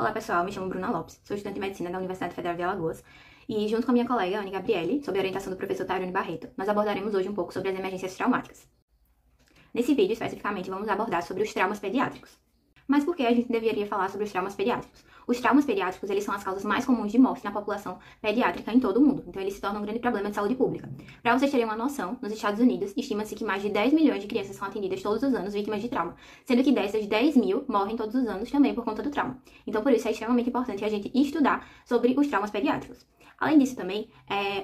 Olá pessoal, me chamo Bruna Lopes, sou estudante de Medicina da Universidade Federal de Alagoas e junto com a minha colega Anne Gabriele, sob a orientação do professor Tairone Barreto, nós abordaremos hoje um pouco sobre as emergências traumáticas. Nesse vídeo, especificamente, vamos abordar sobre os traumas pediátricos. Mas por que a gente deveria falar sobre os traumas pediátricos? Os traumas pediátricos, eles são as causas mais comuns de morte na população pediátrica em todo o mundo, então eles se tornam um grande problema de saúde pública. Para vocês terem uma noção, nos Estados Unidos, estima-se que mais de 10 milhões de crianças são atendidas todos os anos vítimas de trauma, sendo que dessas 10 mil morrem todos os anos também por conta do trauma. Então por isso é extremamente importante a gente estudar sobre os traumas pediátricos. Além disso também,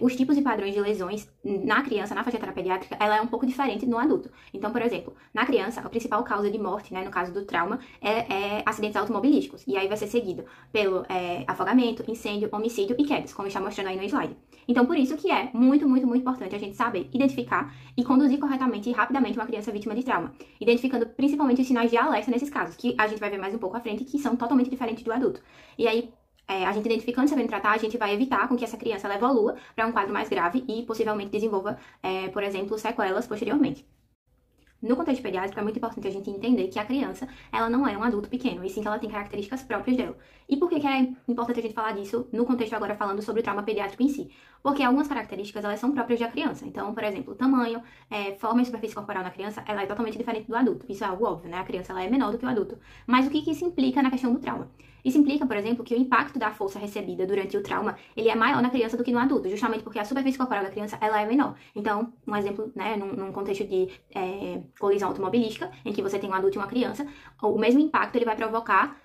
os tipos e padrões de lesões na criança, na faixa etária pediátrica, ela é um pouco diferente no adulto. Então, por exemplo, na criança, a principal causa de morte, né, no caso do trauma, é acidentes automobilísticos. E aí vai ser seguido pelo afogamento, incêndio, homicídio e quedas, como está mostrando aí no slide. Então, por isso que é muito importante a gente saber identificar e conduzir corretamente e rapidamente uma criança vítima de trauma. Identificando principalmente os sinais de alerta nesses casos, que a gente vai ver mais um pouco à frente, que são totalmente diferentes do adulto. E aí, a gente identificando e sabendo tratar, a gente vai evitar com que essa criança ela evolua para um quadro mais grave e possivelmente desenvolva, por exemplo, sequelas posteriormente. No contexto pediátrico, é muito importante a gente entender que a criança, ela não é um adulto pequeno, e sim que ela tem características próprias dela. E por que é importante a gente falar disso no contexto agora falando sobre o trauma pediátrico em si? Porque algumas características, elas são próprias da criança. Então, por exemplo, o tamanho, forma e superfície corporal na criança, ela é totalmente diferente do adulto. Isso é algo óbvio, né? A criança, ela é menor do que o adulto. Mas o que isso implica na questão do trauma? Isso implica, por exemplo, que o impacto da força recebida durante o trauma, ele é maior na criança do que no adulto, justamente porque a superfície corporal da criança, ela é menor. Então, um exemplo, né, num contexto de colisão automobilística, em que você tem um adulto e uma criança, o mesmo impacto ele vai provocar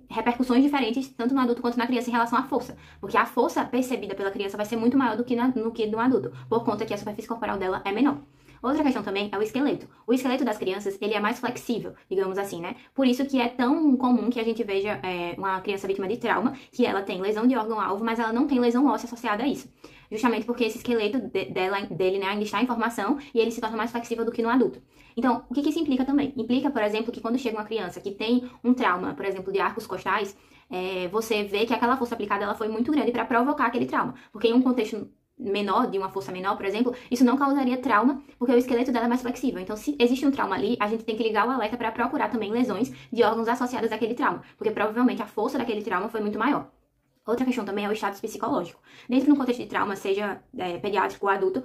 repercussões diferentes, tanto no adulto quanto na criança, em relação à força. Porque a força percebida pela criança vai ser muito maior do que no adulto, por conta que a superfície corporal dela é menor. Outra questão também é o esqueleto. O esqueleto das crianças, ele é mais flexível, digamos assim, né? Por isso que é tão comum que a gente veja uma criança vítima de trauma, que ela tem lesão de órgão-alvo, mas ela não tem lesão óssea associada a isso. Justamente porque esse esqueleto dele, né, ainda está em formação e ele se torna mais flexível do que no adulto. Então, o que isso implica também? Implica, por exemplo, que quando chega uma criança que tem um trauma, por exemplo, de arcos costais, você vê que aquela força aplicada ela foi muito grande para provocar aquele trauma. Porque em um contexto menor, de uma força menor, por exemplo, isso não causaria trauma, porque o esqueleto dela é mais flexível. Então, se existe um trauma ali, a gente tem que ligar o alerta para procurar também lesões de órgãos associados àquele trauma, porque provavelmente a força daquele trauma foi muito maior. Outra questão também é o status psicológico. Dentro de um contexto de trauma, seja pediátrico ou adulto,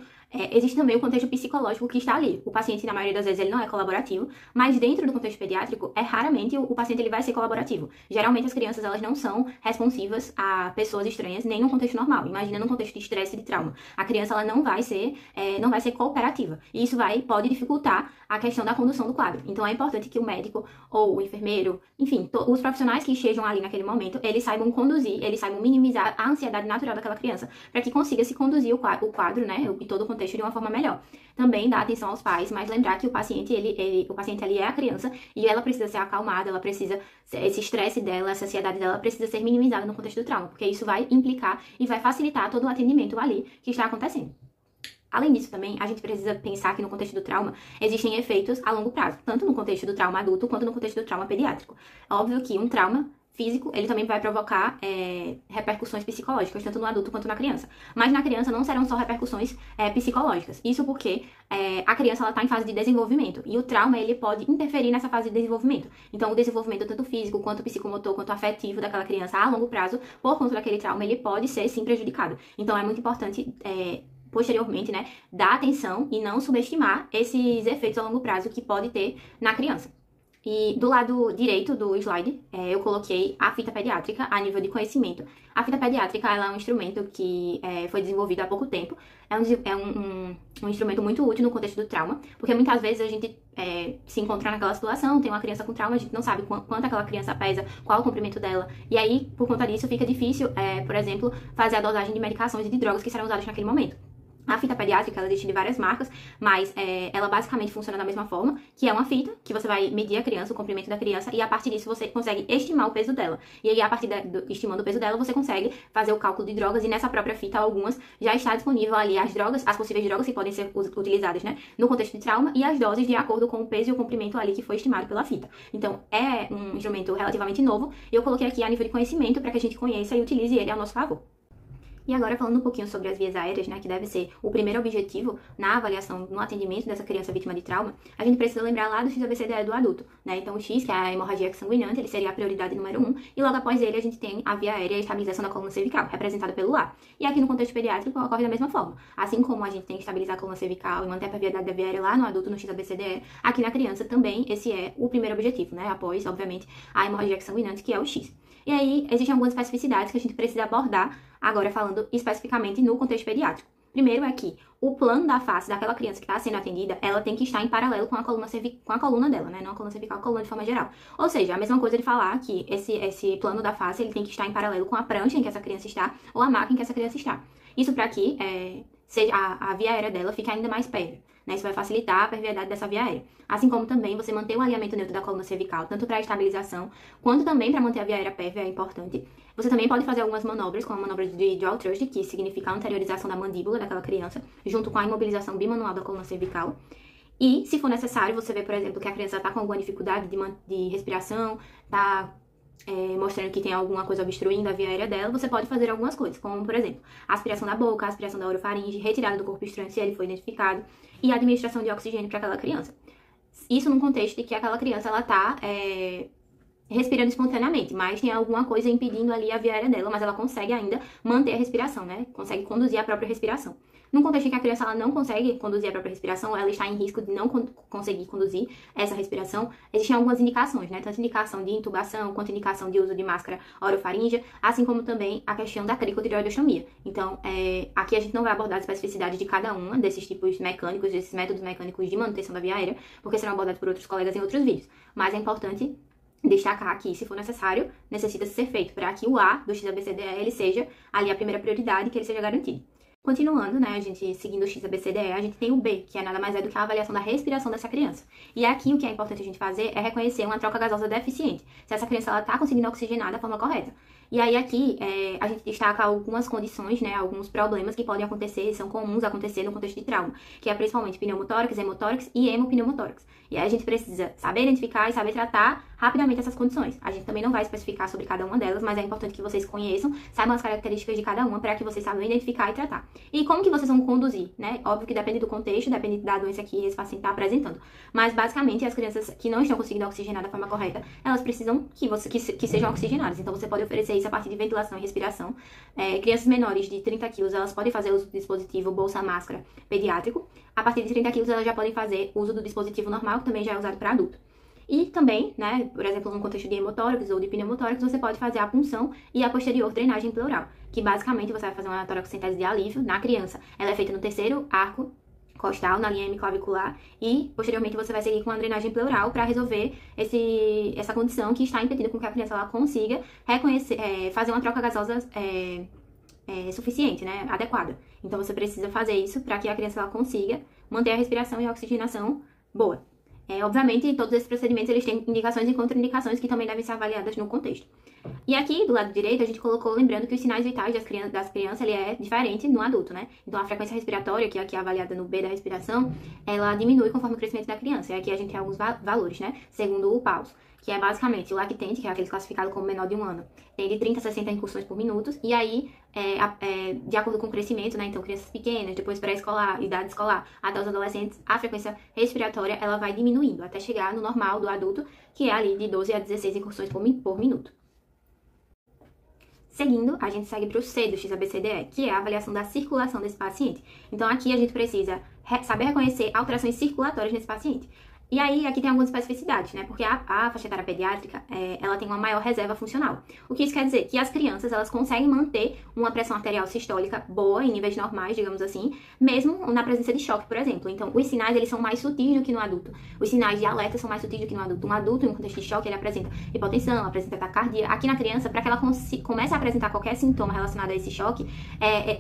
existe também o contexto psicológico que está ali. O paciente, na maioria das vezes, ele não é colaborativo, mas dentro do contexto pediátrico, raramente o paciente ele vai ser colaborativo. Geralmente, as crianças elas não são responsivas a pessoas estranhas, nem no contexto normal. Imagina num contexto de estresse e de trauma. A criança ela não vai ser cooperativa. E isso pode dificultar a questão da condução do quadro. Então, é importante que o médico ou o enfermeiro, enfim, os profissionais que estejam ali naquele momento, eles saibam conduzir, eles saibam minimizar a ansiedade natural daquela criança, para que consiga se conduzir o quadro, né, e todo o contexto de uma forma melhor. Também dá atenção aos pais, mas lembrar que o paciente ali é a criança e ela precisa ser acalmada, ela precisa, esse estresse dela, essa ansiedade dela precisa ser minimizada no contexto do trauma, porque isso vai implicar e vai facilitar todo o atendimento ali que está acontecendo. Além disso também, a gente precisa pensar que no contexto do trauma existem efeitos a longo prazo, tanto no contexto do trauma adulto quanto no contexto do trauma pediátrico. É óbvio que um trauma físico, ele também vai provocar repercussões psicológicas, tanto no adulto quanto na criança. Mas na criança não serão só repercussões psicológicas. Isso porque a criança está em fase de desenvolvimento. E o trauma, ele pode interferir nessa fase de desenvolvimento. Então, o desenvolvimento tanto físico, quanto psicomotor, quanto afetivo daquela criança a longo prazo, por conta daquele trauma, ele pode ser, sim, prejudicado. Então, é muito importante posteriormente, né, dar atenção e não subestimar esses efeitos a longo prazo que pode ter na criança. E do lado direito do slide, eu coloquei a fita pediátrica a nível de conhecimento. A fita pediátrica ela é um instrumento que foi desenvolvido há pouco tempo. É um instrumento muito útil no contexto do trauma, porque muitas vezes a gente se encontra naquela situação, tem uma criança com trauma, a gente não sabe quanto aquela criança pesa, qual o comprimento dela. E aí, por conta disso, fica difícil, por exemplo, fazer a dosagem de medicações e de drogas que serão usadas naquele momento. A fita pediátrica, ela existe de várias marcas, mas ela basicamente funciona da mesma forma, que é uma fita que você vai medir a criança, o comprimento da criança, e a partir disso você consegue estimar o peso dela. E aí, a partir estimando o peso dela, você consegue fazer o cálculo de drogas, e nessa própria fita, algumas, já está disponível ali as possíveis drogas que podem ser utilizadas, né, no contexto de trauma, e as doses de acordo com o peso e o comprimento ali que foi estimado pela fita. Então, é um instrumento relativamente novo, e eu coloquei aqui a nível de conhecimento para que a gente conheça e utilize ele ao nosso favor. E agora falando um pouquinho sobre as vias aéreas, né, que deve ser o primeiro objetivo na avaliação, no atendimento dessa criança vítima de trauma, a gente precisa lembrar lá do XABCDE do adulto, né? Então o X, que é a hemorragia sanguinante, ele seria a prioridade número 1, e logo após ele a gente tem a via aérea e a estabilização da coluna cervical, representada pelo A. E aqui no contexto pediátrico ocorre da mesma forma. Assim como a gente tem que estabilizar a coluna cervical e manter a perviabilidade da via aérea lá no adulto, no XABCDE, aqui na criança também esse é o primeiro objetivo, né? Após, obviamente, a hemorragia sanguinante, que é o X. E aí, existem algumas especificidades que a gente precisa abordar, agora falando especificamente no contexto pediátrico. Primeiro é que o plano da face daquela criança que está sendo atendida, ela tem que estar em paralelo com a coluna dela, né? Não a coluna cervical, a coluna de forma geral. Ou seja, a mesma coisa de falar que esse plano da face, ele tem que estar em paralelo com a prancha em que essa criança está, ou a maca em que essa criança está. Isso para que seja a via aérea dela fique ainda mais pérvia, né? Isso vai facilitar a perviabilidade dessa via aérea. Assim como também você manter o alinhamento neutro da coluna cervical, tanto para a estabilização, quanto também para manter a via aérea pérvia, é importante. Você também pode fazer algumas manobras, como a manobra de jaw thrust, que significa a anteriorização da mandíbula daquela criança, junto com a imobilização bimanual da coluna cervical. E, se for necessário, você vê, por exemplo, que a criança está com alguma dificuldade de respiração, está mostrando que tem alguma coisa obstruindo a via aérea dela, você pode fazer algumas coisas, como, por exemplo, aspiração da boca, aspiração da orofaringe, retirada do corpo estranho, se ele for identificado, e administração de oxigênio para aquela criança. Isso num contexto de que aquela criança, ela está respirando espontaneamente, mas tem alguma coisa impedindo ali a via aérea dela, mas ela consegue ainda manter a respiração, né? Consegue conduzir a própria respiração. Num contexto em que a criança ela não consegue conduzir a própria respiração, ela está em risco de não conseguir conduzir essa respiração, existem algumas indicações, né? Tanto indicação de intubação, quanto indicação de uso de máscara orofaríngea, assim como também a questão da cricotireoidostomia. Então, aqui a gente não vai abordar a especificidade de cada uma desses tipos mecânicos, desses métodos mecânicos de manutenção da via aérea, porque serão abordados por outros colegas em outros vídeos. Mas é importante destacar que, se for necessário, necessita ser feito para que o A do XABCDE ele seja ali a primeira prioridade, que ele seja garantido. Continuando, né, a gente seguindo o XABCDE, a gente tem o B, que é nada mais é do que a avaliação da respiração dessa criança. E aqui o que é importante a gente fazer é reconhecer uma troca gasosa deficiente, se essa criança está conseguindo oxigenar da forma correta. E aí aqui a gente destaca algumas condições, né, alguns problemas que podem acontecer, são comuns acontecer no contexto de trauma, que é principalmente pneumotórax, hemotórax e hemopneumotórax. E aí a gente precisa saber identificar e saber tratar rapidamente essas condições. A gente também não vai especificar sobre cada uma delas, mas é importante que vocês conheçam, saibam as características de cada uma para que vocês saibam identificar e tratar. E como que vocês vão conduzir, né? Óbvio que depende do contexto, depende da doença que esse paciente está apresentando. Mas basicamente as crianças que não estão conseguindo oxigenar da forma correta, elas precisam que sejam oxigenadas. Então você pode oferecer isso a partir de ventilação e respiração. Crianças menores de 30 quilos, elas podem fazer uso do dispositivo bolsa-máscara pediátrico. A partir de 30 quilos, elas já podem fazer uso do dispositivo normal, que também já é usado para adulto. E também, né, por exemplo, no contexto de hemotórax ou de pneumotórax, você pode fazer a punção e a posterior drenagem pleural, que basicamente você vai fazer uma toracocentese de alívio na criança. Ela é feita no terceiro arco costal, na linha hemiclavicular, e posteriormente você vai seguir com a drenagem pleural para resolver essa condição que está impedindo com que a criança ela consiga reconhecer, fazer uma troca gasosa suficiente, né, adequada. Então você precisa fazer isso para que a criança ela consiga manter a respiração e a oxigenação boa. Obviamente, todos esses procedimentos eles têm indicações e contraindicações que também devem ser avaliadas no contexto. E aqui, do lado direito, a gente colocou, lembrando que os sinais vitais das crianças ele é diferente no adulto, né? Então, a frequência respiratória, que aqui é avaliada no B da respiração, ela diminui conforme o crescimento da criança. E aqui a gente tem alguns valores, né? Segundo o Paus, que é basicamente o lactente, que é aquele classificado como menor de 1 ano, tem de 30 a 60 incursões por minuto, e aí, de acordo com o crescimento, né, então crianças pequenas, depois pré-escolar, idade escolar, até os adolescentes, a frequência respiratória, ela vai diminuindo, até chegar no normal do adulto, que é ali de 12 a 16 incursões por minuto. Seguindo, a gente segue para o C do XABCDE, que é a avaliação da circulação desse paciente. Então, aqui a gente precisa saber reconhecer alterações circulatórias nesse paciente. E aí, aqui tem algumas especificidades, né? Porque a faixa etária pediátrica, ela tem uma maior reserva funcional. O que isso quer dizer? Que as crianças, elas conseguem manter uma pressão arterial sistólica boa, em níveis normais, digamos assim, mesmo na presença de choque, por exemplo. Então, os sinais, eles são mais sutis do que no adulto. Os sinais de alerta são mais sutis do que no adulto. Um adulto, em um contexto de choque, ele apresenta hipotensão, apresenta taquicardia. Aqui na criança, para que ela comece a apresentar qualquer sintoma relacionado a esse choque,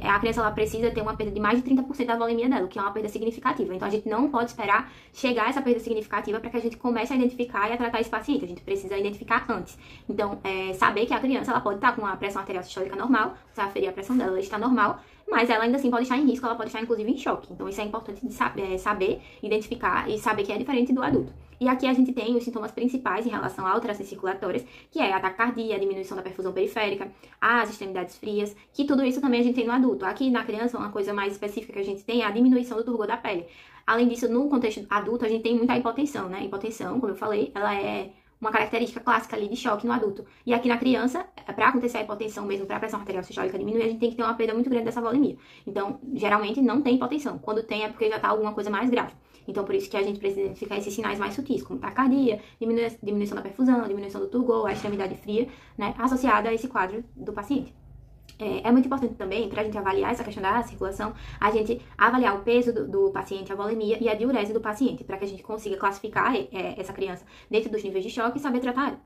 a criança, ela precisa ter uma perda de mais de 30% da volemia dela, o que é uma perda significativa. Então, a gente não pode esperar chegar a essa perda significativa para que a gente comece a identificar e a tratar esse paciente. A gente precisa identificar antes. Então, saber que a criança ela pode estar com a pressão arterial sistólica normal, você aferir a pressão dela, ela está normal, mas ela ainda assim pode estar em risco, ela pode estar inclusive em choque. Então, isso é importante de saber, identificar e saber que é diferente do adulto. E aqui a gente tem os sintomas principais em relação a alterações circulatórias, que é ataque cardíaco, a diminuição da perfusão periférica, as extremidades frias, que tudo isso também a gente tem no adulto. Aqui na criança, uma coisa mais específica que a gente tem é a diminuição do turgor da pele. Além disso, no contexto adulto, a gente tem muita hipotensão, né? Hipotensão, como eu falei, ela é uma característica clássica ali de choque no adulto. E aqui na criança, para acontecer a hipotensão mesmo, para a pressão arterial sistólica diminuir, a gente tem que ter uma perda muito grande dessa volemia. Então, geralmente não tem hipotensão. Quando tem é porque já está alguma coisa mais grave. Então, por isso que a gente precisa identificar esses sinais mais sutis, como taquicardia, diminuição da perfusão, diminuição do turgor, a extremidade fria, né, associada a esse quadro do paciente. É muito importante também, para a gente avaliar essa questão da circulação, a gente avaliar o peso do paciente, a volemia e a diurese do paciente, para que a gente consiga classificar essa criança dentro dos níveis de choque e saber tratar ela.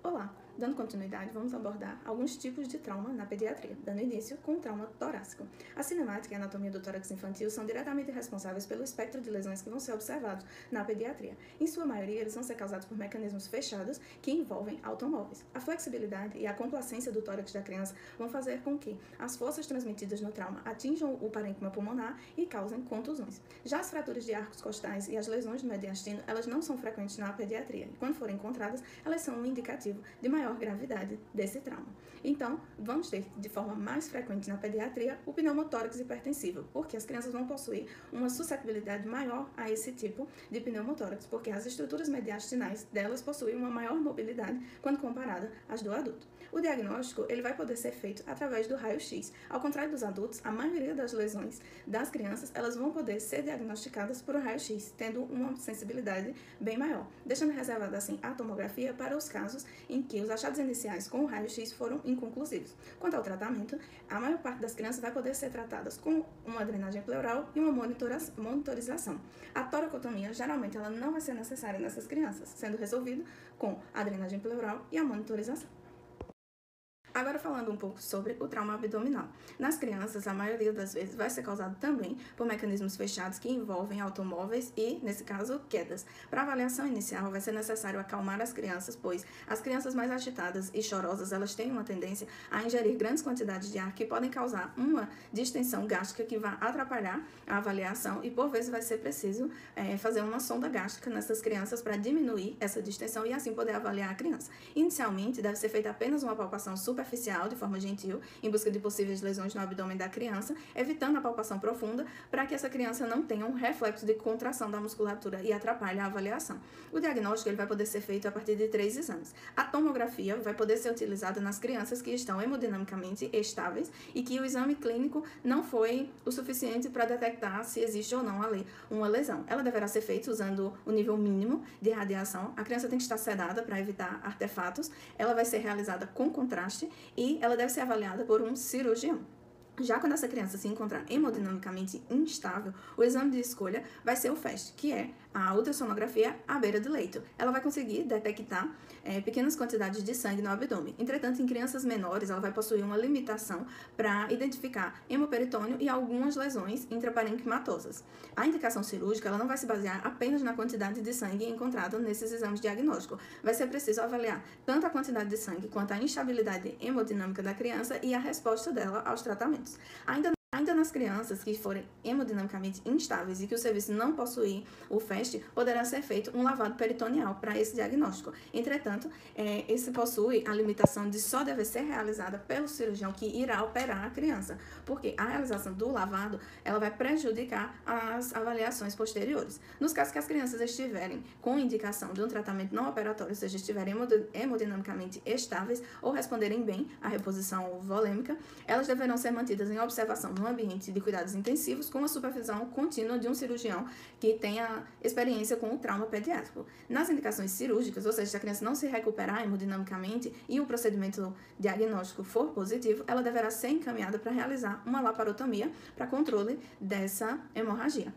Olá! Dando continuidade, vamos abordar alguns tipos de trauma na pediatria, dando início com o trauma torácico. A cinemática e a anatomia do tórax infantil são diretamente responsáveis pelo espectro de lesões que vão ser observados na pediatria. Em sua maioria, eles vão ser causados por mecanismos fechados que envolvem automóveis. A flexibilidade e a complacência do tórax da criança vão fazer com que as forças transmitidas no trauma atinjam o parênquima pulmonar e causem contusões. Já as fraturas de arcos costais e as lesões do mediastino, elas não são frequentes na pediatria. E quando forem encontradas, elas são um indicativo de maior gravidade desse trauma. Então, vamos ter de forma mais frequente na pediatria o pneumotórax hipertensivo, porque as crianças vão possuir uma suscetibilidade maior a esse tipo de pneumotórax, porque as estruturas mediastinais delas possuem uma maior mobilidade quando comparada às do adulto. O diagnóstico ele vai poder ser feito através do raio-x. Ao contrário dos adultos, a maioria das lesões das crianças elas vão poder ser diagnosticadas por raio-x, tendo uma sensibilidade bem maior, deixando reservada assim a tomografia para os casos em que os achados iniciais com o raio-x foram inconclusivos. Quanto ao tratamento, a maior parte das crianças vai poder ser tratadas com uma drenagem pleural e uma monitorização. A toracotomia, geralmente, ela não vai ser necessária nessas crianças, sendo resolvido com a drenagem pleural e a monitorização. Agora falando um pouco sobre o trauma abdominal. Nas crianças, a maioria das vezes vai ser causado também por mecanismos fechados que envolvem automóveis e, nesse caso, quedas. Para avaliação inicial, vai ser necessário acalmar as crianças, pois as crianças mais agitadas e chorosas, elas têm uma tendência a ingerir grandes quantidades de ar que podem causar uma distensão gástrica que vai atrapalhar a avaliação e, por vezes, vai ser preciso fazer uma sonda gástrica nessas crianças para diminuir essa distensão e, assim, poder avaliar a criança. Inicialmente, deve ser feita apenas uma palpação superficial, de forma gentil, em busca de possíveis lesões no abdômen da criança, evitando a palpação profunda para que essa criança não tenha um reflexo de contração da musculatura e atrapalhe a avaliação. O diagnóstico ele vai poder ser feito a partir de 3 exames. A tomografia vai poder ser utilizada nas crianças que estão hemodinamicamente estáveis e que o exame clínico não foi o suficiente para detectar se existe ou não ali uma lesão. Ela deverá ser feita usando o nível mínimo de radiação. A criança tem que estar sedada para evitar artefatos. Ela vai ser realizada com contraste e ela deve ser avaliada por um cirurgião. Já quando essa criança se encontrar hemodinamicamente instável, o exame de escolha vai ser o FAST, que é a ultrassonografia à beira do leito. Ela vai conseguir detectar pequenas quantidades de sangue no abdômen. Entretanto, em crianças menores, ela vai possuir uma limitação para identificar hemoperitônio e algumas lesões intraparenquimatosas. A indicação cirúrgica ela não vai se basear apenas na quantidade de sangue encontrada nesses exames diagnósticos. Vai ser preciso avaliar tanto a quantidade de sangue quanto a instabilidade hemodinâmica da criança e a resposta dela aos tratamentos. Ainda nas crianças que forem hemodinamicamente instáveis e que o serviço não possuir o FAST, poderá ser feito um lavado peritoneal para esse diagnóstico. Entretanto, esse possui a limitação de só deve ser realizada pelo cirurgião que irá operar a criança, porque a realização do lavado ela vai prejudicar as avaliações posteriores. Nos casos que as crianças estiverem com indicação de um tratamento não operatório, ou seja, estiverem hemodinamicamente estáveis ou responderem bem à reposição volêmica, elas deverão ser mantidas em observação no ambiente de cuidados intensivos com a supervisão contínua de um cirurgião que tenha experiência com o trauma pediátrico. Nas indicações cirúrgicas, ou seja, se a criança não se recuperar hemodinamicamente e o procedimento diagnóstico for positivo, ela deverá ser encaminhada para realizar uma laparotomia para controle dessa hemorragia.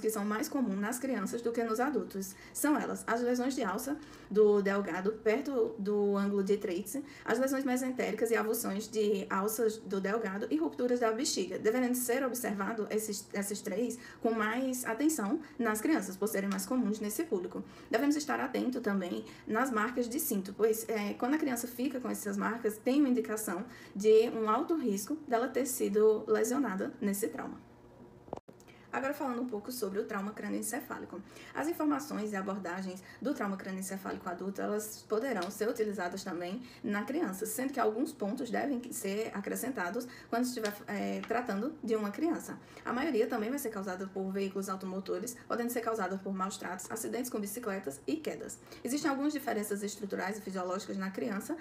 Que são mais comuns nas crianças do que nos adultos. São elas as lesões de alça do delgado perto do ângulo de Treitz, as lesões mesentéricas e avulsões de alças do delgado e rupturas da bexiga, devendo ser observado esses três com mais atenção nas crianças, por serem mais comuns nesse público. Devemos estar atentos também nas marcas de cinto, pois quando a criança fica com essas marcas, tem uma indicação de um alto risco dela ter sido lesionada nesse trauma. Agora falando um pouco sobre o trauma crânioencefálico. As informações e abordagens do trauma crânioencefálico adulto, elas poderão ser utilizadas também na criança, sendo que alguns pontos devem ser acrescentados quando estiver tratando de uma criança. A maioria também vai ser causada por veículos automotores, podendo ser causada por maus tratos, acidentes com bicicletas e quedas. Existem algumas diferenças estruturais e fisiológicas na criança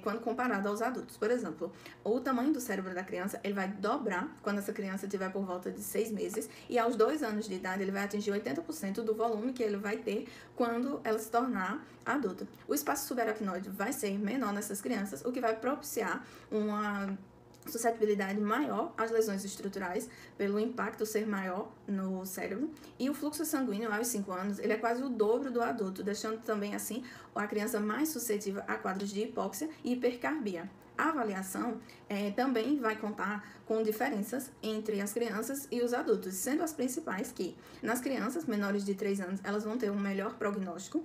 quando comparado aos adultos. Por exemplo, o tamanho do cérebro da criança ele vai dobrar quando essa criança tiver por volta de 6 meses e aos 2 anos de idade ele vai atingir 80% do volume que ele vai ter quando ela se tornar adulta. O espaço subaracnoide vai ser menor nessas crianças, o que vai propiciar uma suscetibilidade maior às lesões estruturais pelo impacto ser maior no cérebro, e o fluxo sanguíneo aos 5 anos ele é quase o dobro do adulto, deixando também assim a criança mais suscetível a quadros de hipóxia e hipercarbia. A avaliação também vai contar com diferenças entre as crianças e os adultos, sendo as principais que, nas crianças menores de 3 anos, elas vão ter um melhor prognóstico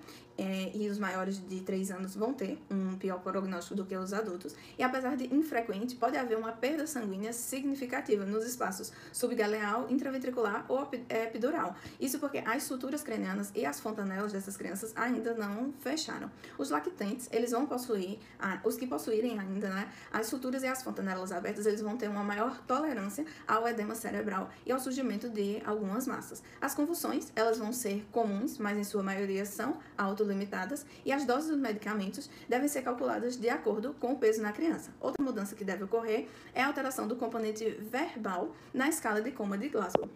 e os maiores de 3 anos vão ter um pior prognóstico do que os adultos. E apesar de infrequente, pode haver uma perda sanguínea significativa nos espaços subgaleal, intraventricular ou epidural. Isso porque as suturas cranianas e as fontanelas dessas crianças ainda não fecharam. Os lactentes, eles vão possuir, os que possuírem ainda, as suturas e as fontanelas abertas, eles vão ter uma maior tolerância ao edema cerebral e ao surgimento de algumas massas. As convulsões, elas vão ser comuns, mas em sua maioria são autolimitadas, e as doses dos medicamentos devem ser calculadas de acordo com o peso na criança. Outra mudança que deve ocorrer é a alteração do componente verbal na escala de Coma de Glasgow,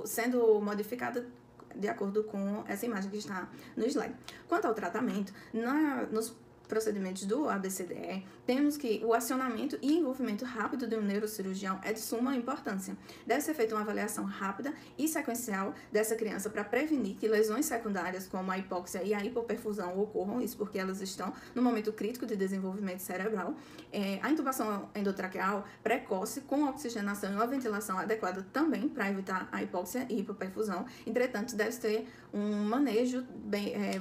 sendo modificada de acordo com essa imagem que está no slide. Quanto ao tratamento, nos procedimentos do ABCDE, temos que o acionamento e envolvimento rápido de um neurocirurgião é de suma importância. Deve ser feita uma avaliação rápida e sequencial dessa criança para prevenir que lesões secundárias como a hipóxia e a hipoperfusão ocorram, isso porque elas estão no momento crítico de desenvolvimento cerebral. A intubação endotraqueal precoce com oxigenação e uma ventilação adequada também para evitar a hipóxia e hipoperfusão. Entretanto, deve ter um manejo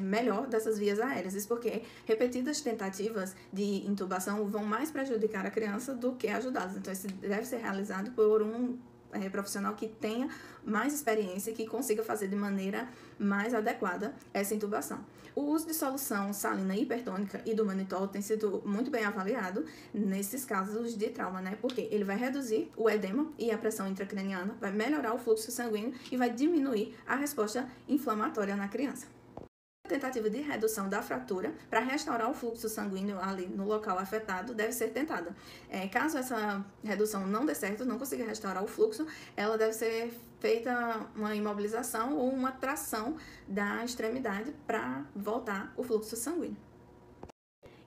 melhor dessas vias aéreas, isso porque repetidas tentativas de intubação vão mais prejudicar a criança do que ajudá-las. Então, isso deve ser realizado por um profissional que tenha mais experiência e que consiga fazer de maneira mais adequada essa intubação. O uso de solução salina hipertônica e do manitol tem sido muito bem avaliado nesses casos de trauma, porque ele vai reduzir o edema e a pressão intracraniana, vai melhorar o fluxo sanguíneo e vai diminuir a resposta inflamatória na criança. A tentativa de redução da fratura para restaurar o fluxo sanguíneo ali no local afetado deve ser tentada. Caso essa redução não dê certo, não consiga restaurar o fluxo, ela deve ser feita uma imobilização ou uma tração da extremidade para voltar o fluxo sanguíneo.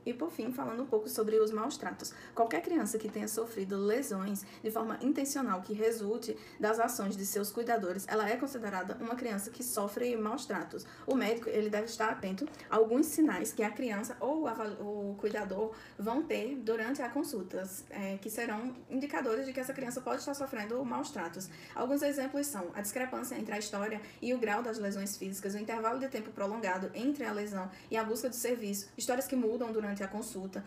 E por fim, falando um pouco sobre os maus tratos. Qualquer criança que tenha sofrido lesões de forma intencional que resulte das ações de seus cuidadores, ela é considerada uma criança que sofre maus tratos. O médico ele deve estar atento a alguns sinais que a criança ou o cuidador vão ter durante a consulta, que serão indicadores de que essa criança pode estar sofrendo maus tratos. Alguns exemplos são a discrepância entre a história e o grau das lesões físicas, o intervalo de tempo prolongado entre a lesão e a busca do serviço, histórias que mudam durante a consulta,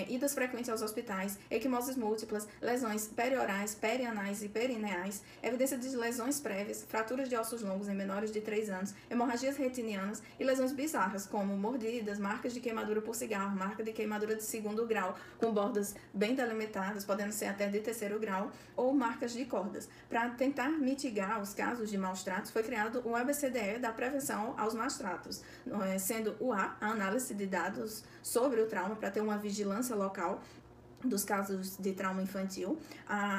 idas frequentes aos hospitais, equimoses múltiplas, lesões periorais, perianais e perineais, evidência de lesões prévias, fraturas de ossos longos em menores de 3 anos, hemorragias retinianas e lesões bizarras, como mordidas, marcas de queimadura por cigarro, marca de queimadura de 2º grau, com bordas bem delimitadas, podendo ser até de 3º grau, ou marcas de cordas. Para tentar mitigar os casos de maus tratos, foi criado o ABCDE da prevenção aos maus tratos, sendo o A análise de dados sobre o trauma para ter uma vigilância local dos casos de trauma infantil,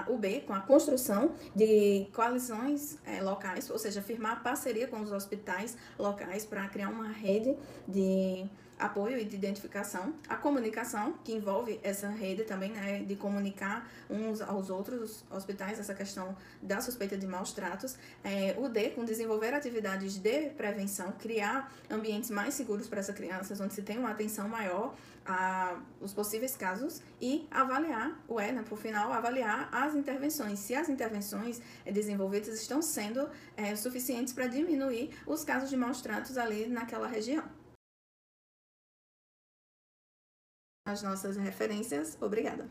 o B, com a construção de coalizões locais, ou seja, firmar parceria com os hospitais locais para criar uma rede de apoio e de identificação, a comunicação, que envolve essa rede também, de comunicar uns aos outros hospitais essa questão da suspeita de maus tratos, o D, com desenvolver atividades de prevenção, criar ambientes mais seguros para essas crianças, onde se tem uma atenção maior os possíveis casos, e avaliar, por final, avaliar as intervenções, se as intervenções desenvolvidas estão sendo suficientes para diminuir os casos de maus tratos ali naquela região. As nossas referências, obrigada.